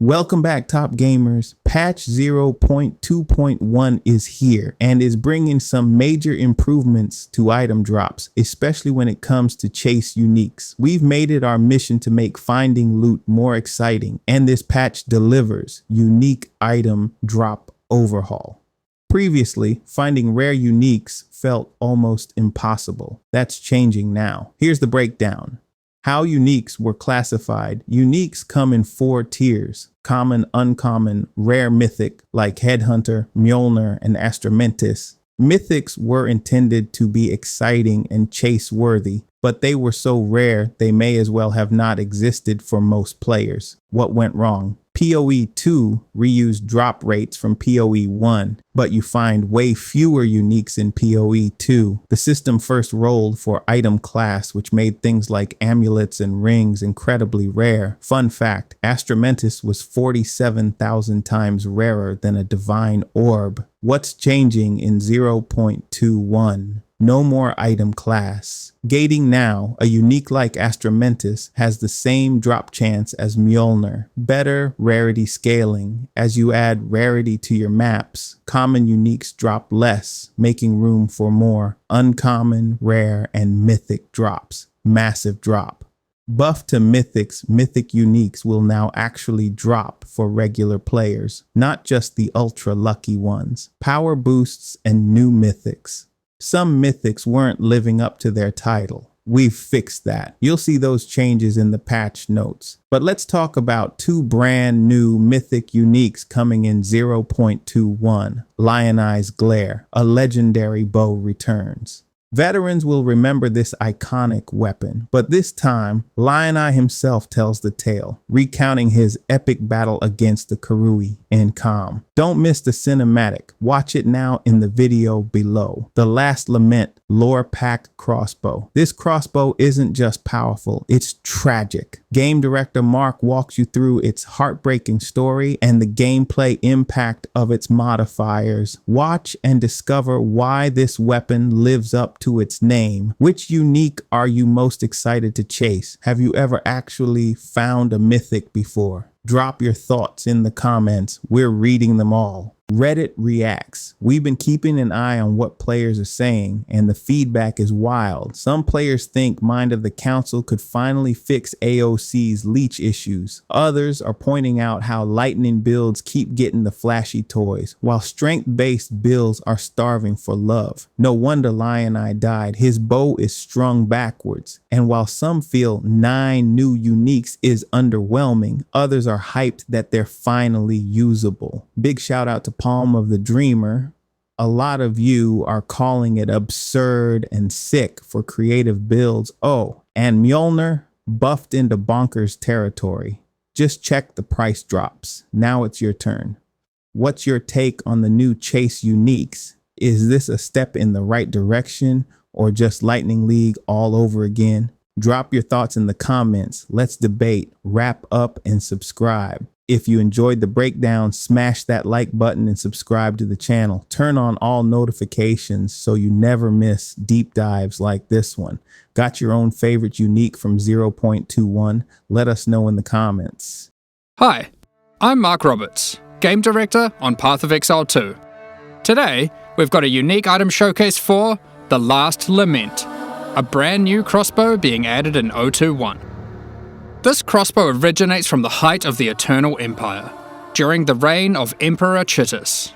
Welcome back, top gamers. Patch 0.2.1 is here and is bringing some major improvements to item drops, especially when it comes to chase uniques. We've made it our mission to make finding loot more exciting, and this patch delivers unique item drop overhaul. Previously, finding rare uniques felt almost impossible. That's changing now. Here's the breakdown. How uniques were classified. Uniques come in 4 tiers: common, uncommon, rare, mythic, like Headhunter, Mjolnir, and Astramentis. Mythics were intended to be exciting and chase-worthy, but they were so rare they may as well have not existed for most players. What went wrong? PoE 2 reused drop rates from PoE 1, but you find way fewer uniques in PoE 2. The system first rolled for item class, which made things like amulets and rings incredibly rare. Fun fact, Astramentis was 47,000 times rarer than a divine orb. What's changing in 0.21? No more item class. Gating now, a unique like Astramentis has the same drop chance as Mjolnir. Better rarity scaling. As you add rarity to your maps, common uniques drop less, making room for more uncommon, rare, and mythic drops. Massive drop. Buff to mythics, mythic uniques will now actually drop for regular players, not just the ultra lucky ones. Power boosts and new mythics. Some mythics weren't living up to their title. We've fixed that. You'll see those changes in the patch notes. But let's talk about 2 brand new mythic uniques coming in 0.21. Lioneye's Glare, a legendary bow, returns. Veterans will remember this iconic weapon, but this time, Lioneye himself tells the tale, recounting his epic battle against the Karui in Calm. Don't miss the cinematic. Watch it now in the video below. The Last Lament lore-packed crossbow. This crossbow isn't just powerful, it's tragic. Game director Mark walks you through its heartbreaking story and the gameplay impact of its modifiers. Watch and discover why this weapon lives up to its name. Which unique are you most excited to chase? Have you ever actually found a mythic before? Drop your thoughts in the comments. We're reading them all. Reddit reacts. We've been keeping an eye on what players are saying, and the feedback is wild. Some players think Mind of the Council could finally fix AOC's leech issues. Others are pointing out how lightning builds keep getting the flashy toys, while strength-based builds are starving for love. No wonder Lioneye died. His bow is strung backwards. And while some feel 9 new uniques is underwhelming, others are hyped that they're finally usable. Big shout out to Palm of the Dreamer. A lot of you are calling it absurd and sick for creative builds. Oh, and Mjolnir buffed into bonkers territory. Just check the price drops. Now it's your turn. What's your take on the new chase uniques? Is this a step in the right direction or just Lightning League all over again? Drop your thoughts in the comments. Let's debate, wrap up, and subscribe. If you enjoyed the breakdown, smash that like button and subscribe to the channel. Turn on all notifications so you never miss deep dives like this one. Got your own favorite unique from 0.21? Let us know in the comments. Hi, I'm Mark Roberts, Game Director on Path of Exile 2. Today, we've got a unique item showcase for the Last Lament, a brand new crossbow being added in 0.2.1. This crossbow originates from the height of the Eternal Empire, during the reign of Emperor Chitus.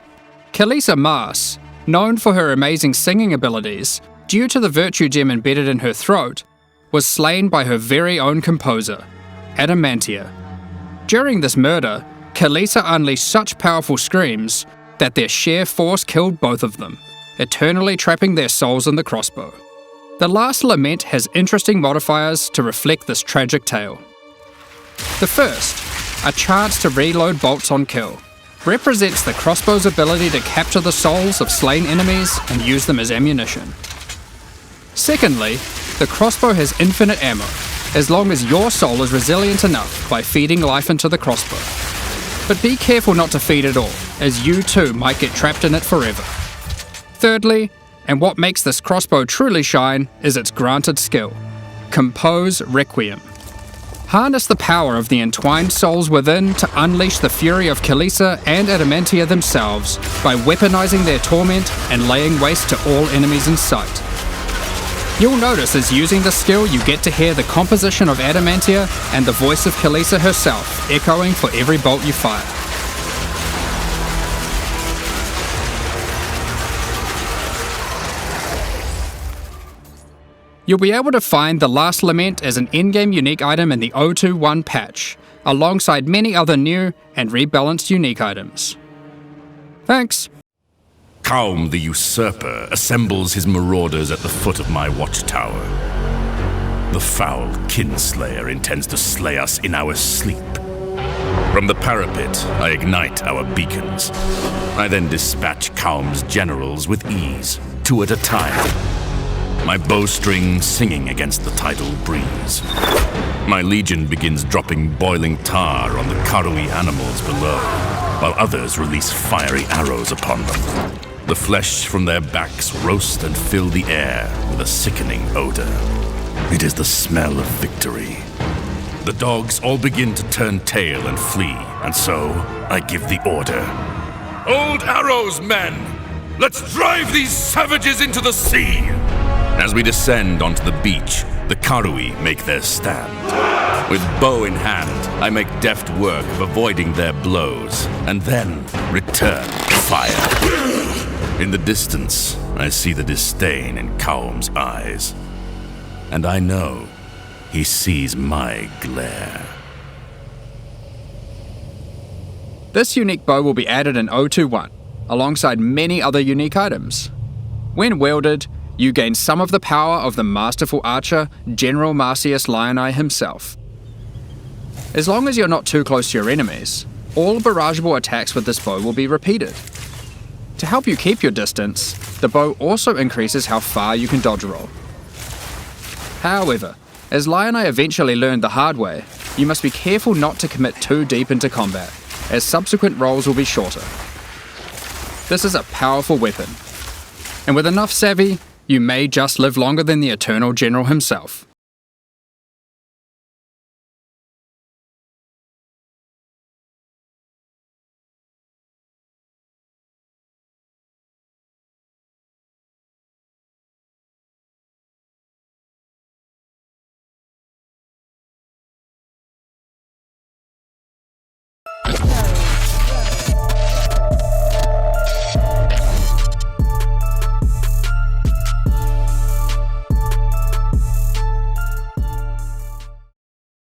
Kalisa Mars, known for her amazing singing abilities, due to the virtue gem embedded in her throat, was slain by her very own composer, Adamantia. During this murder, Kalisa unleashed such powerful screams that their sheer force killed both of them, eternally trapping their souls in the crossbow. The Last Lament has interesting modifiers to reflect this tragic tale. The first, a chance to reload bolts on kill, represents the crossbow's ability to capture the souls of slain enemies and use them as ammunition. Secondly, the crossbow has infinite ammo, as long as your soul is resilient enough by feeding life into the crossbow. But be careful not to feed it all, as you too might get trapped in it forever. Thirdly, and what makes this crossbow truly shine, is its granted skill, Compose Requiem. Harness the power of the entwined souls within to unleash the fury of Khaleesi and Adamantia themselves by weaponizing their torment and laying waste to all enemies in sight. You'll notice as using this skill you get to hear the composition of Adamantia and the voice of Khaleesi herself echoing for every bolt you fire. You'll be able to find the Last Lament as an in-game unique item in the 021 patch, alongside many other new and rebalanced unique items. Thanks! Kaum the Usurper assembles his marauders at the foot of my watchtower. The foul kinslayer intends to slay us in our sleep. From the parapet, I ignite our beacons. I then dispatch Kaum's generals with ease, 2 at a time. My bowstring singing against the tidal breeze. My legion begins dropping boiling tar on the Karui animals below, while others release fiery arrows upon them. The flesh from their backs roast and fill the air with a sickening odor. It is the smell of victory. The dogs all begin to turn tail and flee, and so I give the order. Old arrows, men! Let's drive these savages into the sea! As we descend onto the beach, the Karui make their stand. With bow in hand, I make deft work of avoiding their blows, and then return fire. In the distance, I see the disdain in Kaum's eyes, and I know he sees my glare. This unique bow will be added in 021, alongside many other unique items. When wielded, you gain some of the power of the masterful archer, General Marcius Lioneye himself. As long as you're not too close to your enemies, all barrageable attacks with this bow will be repeated. To help you keep your distance, the bow also increases how far you can dodge roll. However, as Lioneye eventually learned the hard way, you must be careful not to commit too deep into combat, as subsequent rolls will be shorter. This is a powerful weapon, and with enough savvy, you may just live longer than the Eternal General himself.